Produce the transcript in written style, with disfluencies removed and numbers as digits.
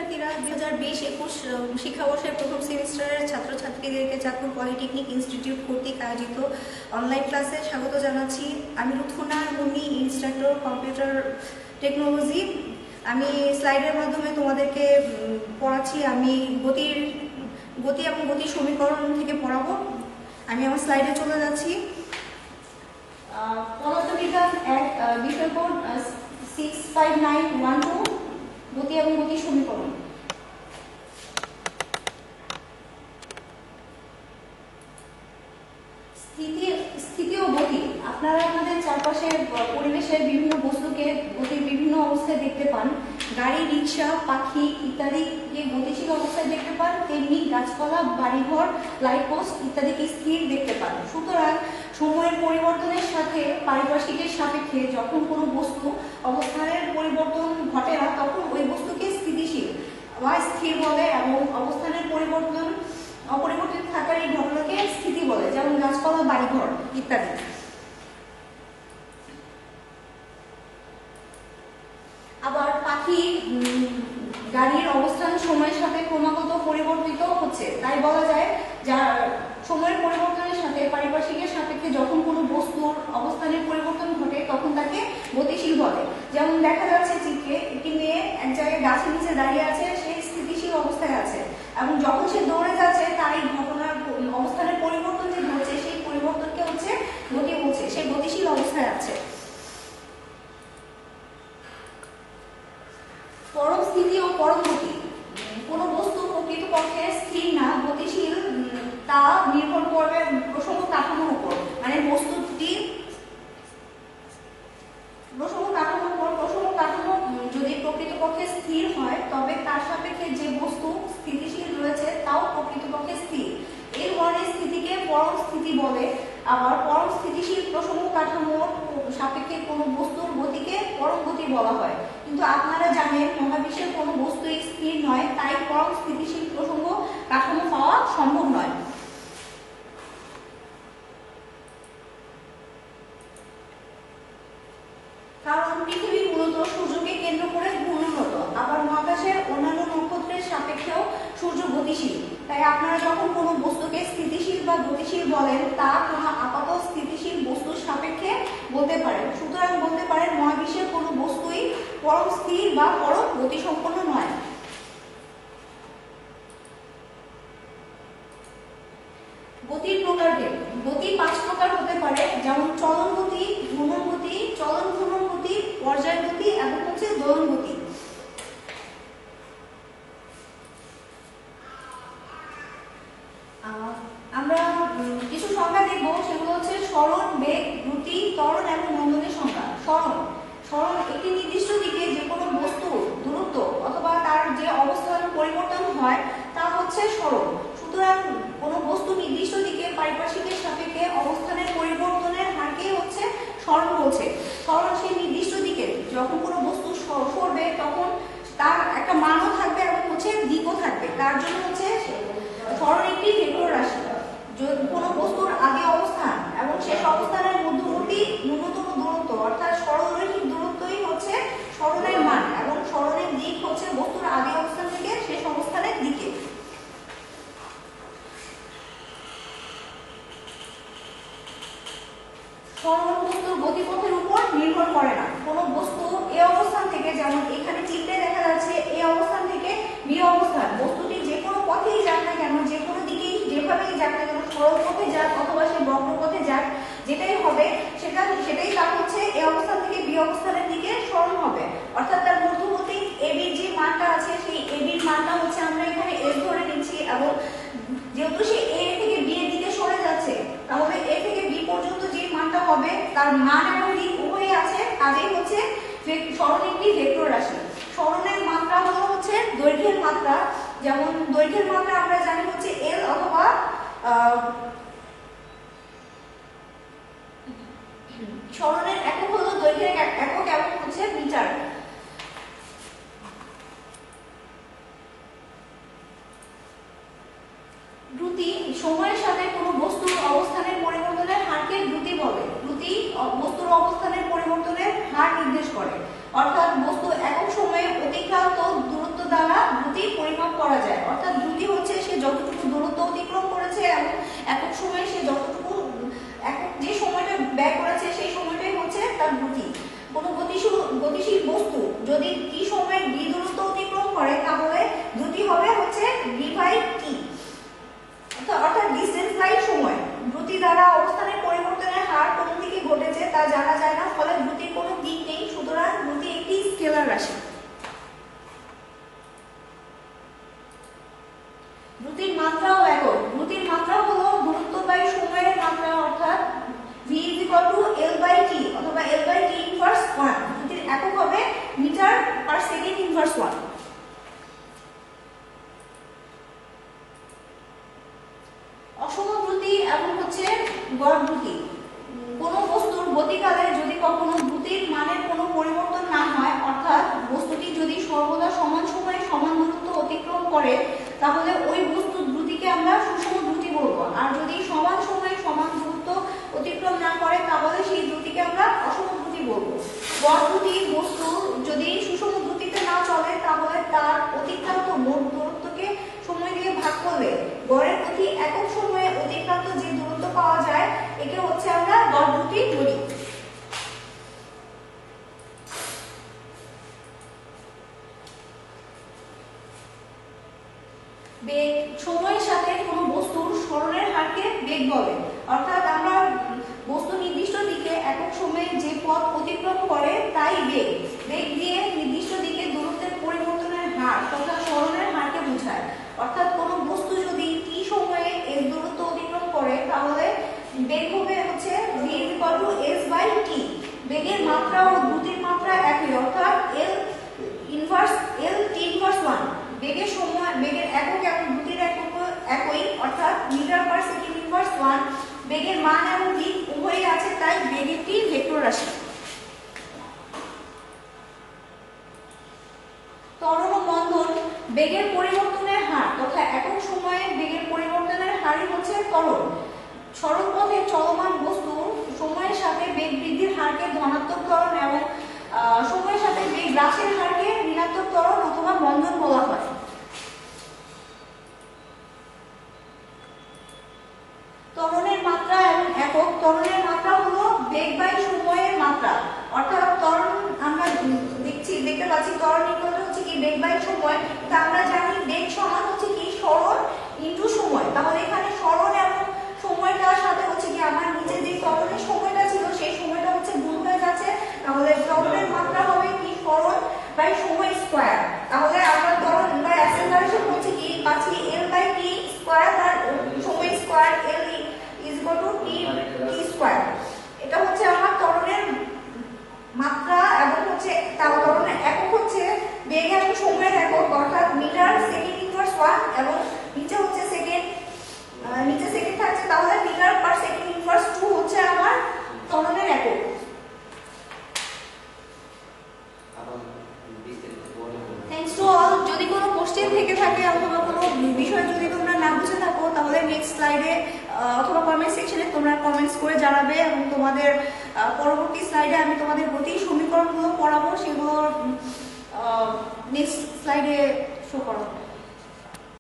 শিক্ষার্থীরা 2020-21 শিক্ষাবর্ষের প্রথম সেমিস্টারের ছাত্রছাত্রীদেরকে চাঁদপুর পলিটেকনিক ইনস্টিটিউট কর্তৃক আয়োজিত অনলাইন ক্লাসে স্বাগত জানাচ্ছি। আমি লুৎফুন্নাহ মুন্নি, ইনস্ট্রাক্টর কম্পিউটার টেকনোলজি। আমি স্লাইডের মাধ্যমে তোমাদেরকে পড়াচ্ছি। আমি গতি এবং গতির সমীকরণ থেকে পড়াবো। আমি আমার স্লাইডে চলে যাচ্ছি। পদার্থবিজ্ঞান 1 বিষয় কোড 65912 গতি এবং গতির সমীকরণ। স্থিতি ও গতি। আপনারা আপনাদের চারপাশের পরিবেশের বিভিন্ন বস্তুকে গতির বিভিন্ন অবস্থায় দেখতে পান। গাড়ি, রিক্সা, পাখি ইত্যাদিকে গতিশীল অবস্থায় দেখতে পান, তেমনি গাছপালা, বাড়িঘর, লাইট পোস্ট ইত্যাদিকে স্থির দেখতে পান। সুতরাং সময়ের পরিবর্তনের সাথে পারিপার্শ্বিকের সাপেক্ষে যখন কোনো বস্তু অবস্থানের পরিবর্তন ঘটে না, তখন ওই বস্তুকে স্থিতিশীল বা স্থির বলে, এবং অবস্থানের পরিবর্তন অপরিবর্তিত থাকার এই ঘটনাকে স্থিতি বলে, যেমন গাছপালা, বাড়িঘর ইত্যাদি। আবার পাখি, গাড়ির অবস্থান সময়ের সাথে ক্রমাগত পরিবর্তিত হচ্ছে, তাই বলা যায় যা সময়ের পরিবর্তনের সাথে পারিপার্শ্বিকের সাপেক্ষে যখন কোনো বস্তুর অবস্থানের পরিবর্তন ঘটে তখন তাকে গতিশীল বলে। যেমন দেখা যাচ্ছে চিত্রে, একটি মেয়ে এক জায়গায় গাছের নিচে দাঁড়িয়ে আছে, সে স্থিতিশীল অবস্থায় আছে, এবং যখন সে দৌড়ে যাচ্ছে তার এই ঘটনার অবস্থানের পরিবর্তন যে ঘটছে সেই পরিবর্তনকে হচ্ছে গতি বলছে, সে গতিশীল অবস্থায় আছে। পরম স্থিতি ও পরম গতি। কোনো বস্তু প্রকৃতপক্ষে স্থির না, গতিশীল, তা নির্ভর করবে প্রসঙ্গ কাঠামোর উপর। মানে বস্তুটি প্রসঙ্গ কাঠামো যদি প্রকৃতপক্ষে স্থির হয়, তবে তার সাপেক্ষে যে বস্তু স্থিতিশীল রয়েছে তাও প্রকৃতপক্ষে স্থির। এর ধরনের স্থিতিকে পরম স্থিতি বলে। আবার পরম স্থিতিশীল প্রসঙ্গ কাঠামোর সাপেক্ষে কোনো বস্তুর গতিকে পরম গতি বলা হয়। কিন্তু আপনারা জানেন মহাবিশ্বের কোনো বস্তুই স্থির নয়, তাই পরম স্থিতিশীল প্রসঙ্গ কাঠামো পাওয়া সম্ভব নয়। কারণ পৃথিবী মূলত সূর্যকে কেন্দ্র করে ঘূর্ণনত, আবার মহাকাশের অন্যান্য নক্ষত্রের সাপেক্ষেও সূর্য গতিশীল। তাই আপনারা যখন কোনো বস্তুকে স্থিতিশীল বা গতিশীল বলেন, তা কোনো আপাত স্থিতিশীল বস্তুর সাপেক্ষে বলতে পারেন। সুতরাং বলতে পারেন মহাবিশ্বের কোনো বস্তুই পরম স্থির বা পরম গতিসম্পন্ন নয়। গতির প্রকারভেদ। গতি 5 প্রকার হতে পারে, যেমন চলন গতি, ভ্রমণ গতি, চলন ভ্রমণ গতি, পর্যায় গতি এবং হচ্ছে দোলন গতি। আমরা কিছু সংখ্যা দেখব, সেগুলো হচ্ছে সরণ, বেগ, দ্রুতি, ত্বরণ এবং মন্দনের সংখ্যা। সরণ একটি নির্দিষ্ট দিকে যে কোনো বস্তুর দূরত্ব অথবা তার যে অবস্থান পরিবর্তন হয় তা হচ্ছে সরণ। সুতরাং কোনো বস্তু নির্দিষ্ট দিকে পারিপার্শ্বিকের সাপেক্ষে অবস্থানের পরিবর্তনের হারকে হচ্ছে সরণ বলছে। সরণ সেই নির্দিষ্ট দিকে যখন কোনো বস্তু সরবে তখন তার একটা মানও থাকবে এবং হচ্ছে দিকও থাকবে, তার জন্য হচ্ছে সরণ একটি ভেক্টর রাশি। কোনো বস্তুর আদি অবস্থান এবং শেষ অবস্থানের মধ্যবর্তী ন্যূনতম দূরত্ব অর্থাৎ সরলরৈখিক দূরত্বই হচ্ছে সরণের মান, এবং সরণের দিক হচ্ছে বস্তুর আদি অবস্থান থেকে শেষ অবস্থানের দিকে। সরণ বস্তুর গতিপথের উপর নির্ভর করে না। কোনো বস্তু এ অবস্থান থেকে, যেমন এখানে চিত্রে দেখা যাচ্ছে, এ অবস্থান থেকে বি অবস্থান, বস্তুটি যে কোনো পথেই যাক না কেন, যে কোনো দিকেই যেভাবেই যাক না কেন, সরল পথে যাক অথবা সে বক্র পথে যাক, যেটাই হবে সেটাই তার হচ্ছে এ অবস্থান থেকে বি অবস্থানের দিকে সরণ হবে। অর্থাৎ তার মধ্যবর্তী এবির যে মানটা আছে, সেই এবির মানটা হচ্ছে আমরা এখানে এস ধরে নিচ্ছি, এবং যেহেতু সে এ থেকে বি এর দিকে সরে যাচ্ছে, তাহলে এ থেকে বি পর্যন্ত যে মানটা হবে তার মান এবং দিক উভয়ই আছে, কাজেই হচ্ছে সরণ একটি ভেক্টর রাশি। সরণের মাত্রা হলো হচ্ছে দৈর্ঘ্যের মাত্রা। যেমন দৈর্ঘ্যের মাত্রা আমরা জানি হচ্ছে এল, অথবা সরণের একক হলো দৈর্ঘ্যের একক এবং হচ্ছে মিটার। দ্রুতি সময়ের সাথে কোনো বস্তুর অবস্থানের পরিবর্তনের হারকে দ্রুতি বলে। দ্রুতি বস্তুর অবস্থানের পরিবর্তনের হার নির্দেশ করে, অর্থাৎ বস্তু একক সময়ে অতিক্রান্ত দূরত্ব দ্বারা দ্রুতি সময়ে সে যতটুকু যে সময়টা ব্যয় করেছে সেই সময়টাই হচ্ছে তার দ্রুতি। কোনো গতিশীল বস্তু যদি টি সময়ে d দূরত্ব অতিক্রম করে তাহলে দ্রুতি হবে হচ্ছে v বাই t, অর্থাৎ ডিসটেন্স বাই সময়। দ্রুতি দ্বারা অবস্থানের পরিবর্তনের হার কোন দিকে ঘটেছে তা জানা যায় না, ফলে দ্রুতির কোনো দিক নেই, সুতরাং দ্রুতি একটি স্কেলার রাশি। দ্রুতির মাত্রা ও একক। দ্রুতির মাত্রা হলো দূরত্ব বাই সময়ের মাত্রা, অর্থাৎ v L বাই t অথবা L বাই t ইনভার্স 1। দ্রুতির একক হবে মিটার পার সেকেন্ড ইনভার্স 1। অসম দ্রুতি এবং হচ্ছে গড় দ্রুতি। কোনো বস্তুর গতিকালে যদি কখনো দ্রুতির মানের কোনো পরিবর্তন না হয়, অর্থাৎ বস্তুটি যদি সর্বদা সমান সময়ে সমান দূরত্ব অতিক্রম করে, তাহলে ওই বস্তুর দ্রুতিকে আমরা সুষম দ্রুতি বলবো। আর যদি সমান সময়ে সমান দূরত্ব অতিক্রম না করে, তাহলে সেই দ্রুতিকে আমরা অসম দ্রুতি বলবো। গড় দ্রুতি বস্তু যদি সুষম দ্রুতিতে না চলে, তাহলে তার অতিক্রান্ত মোট দূরত্বকে সময় দিয়ে ভাগ করলে গড়ের প্রতি একক সময়ে অতিক্রান্ত যে দূরত্ব পাওয়া যায়, একে হচ্ছে আমরা গড় দ্রুতি বলি। বেগ। সময়ের সাথে কোনো বস্তুর সরণের হারকে বেগ বলে, অর্থাৎ আমরা বস্তু নির্দিষ্ট দিকে একক সময়ে যে পথ অতিক্রম করে তাই বেগ। বেগ দিয়ে নির্দিষ্ট দিকে দূরত্বের পরিবর্তনের হার তথা সরণের হারকে বোঝায়। অর্থাৎ কোনো বস্তু যদি t সময়ে এর দূরত্ব অতিক্রম করে, তাহলে বেগ হবে হচ্ছে v s বাই t। বেগের মাত্রা ও দ্রুতির মাত্রা একই, অর্থাৎ L t ইনভার্স 1। বেগের সময়, বেগের একক এবং দ্রুতির একক একই, অর্থাৎ মিটার পার সেকেন্ড ইনভার্স 1। বেগের মান এবং দিক উভয়ই আছে, তাই বেগ একটি ভেক্টর রাশি। ত্বরণ ও মন্দন। বেগের পরিবর্তনের হার তথা একক সময়ে বেগের পরিবর্তনের হারই হচ্ছে ত্বরণ। সরল পথে চলমান বস্তু সময়ের সাথে বেগ বৃদ্ধির হারকে ধনাত্মক ত্বরণ এবং সময়ের সাথে বেগ হ্রাসের হারকে ঋণাত্মক ত্বরণ অথবা মন্দন বলা হয়। ত্বরণের মাত্রা এবং একক। ত্বরণের মাত্রা হলো বেগ বাই সময়ের মাত্রা, অর্থাৎ ত্বরণ আমরা দেখতে পাচ্ছি ত্বরণ ইকুয়াল হচ্ছে কি বেগ বাই সময়। তা আমরা জানি বেগ সমান হচ্ছে কি সরণ ইনটু সময়। তাহলে এখানে সরণ এবং সময়টার সাথে হচ্ছে কি আমার নিচে যে ত্বরণের সময়টা ছিল সেই সময়টা হচ্ছে গুণ হয়ে যাচ্ছে, তাহলে ত্বরণের মাত্রা হবে কি সরণ বাই সময় স্কয়ার। তাহলে আমরা ত্বরণ বা অ্যাক্সেলারেশন হচ্ছে কি পাচ্ছি L বাই t স্কয়ার আর সময় square L is equal to t square. এটা হচ্ছে আমার ত্বরণের মাত্রা এবং হচ্ছে ত্বরণের একক হচ্ছে বেগ এবং সময়ের একক, অর্থাৎ মিটার সেকেন্ড ইনভার্স 1 এবং নিচে হচ্ছে সেকেন্ড, নিচে সেকেন্ড থাকছে, তাহলে মিটার পার সেকেন্ড ইনভার্স 2 হচ্ছে আমার ত্বরণের একক। Thanks to all. যদি কোনো কোশ্চেন থেকে থাকে অথবা কোনো বিষয় যদি তোমরা না বুঝে থাকো, তাহলে নেক্সট স্লাইডে অথবা কমেন্ট সেকশনে তোমরা কমেন্টস করে জানাবে এবং তোমাদের পরবর্তী স্লাইডে আমি তোমাদের গতির সমীকরণগুলো পড়াবো, সেগুলো নেক্সট স্লাইডে শো করবো।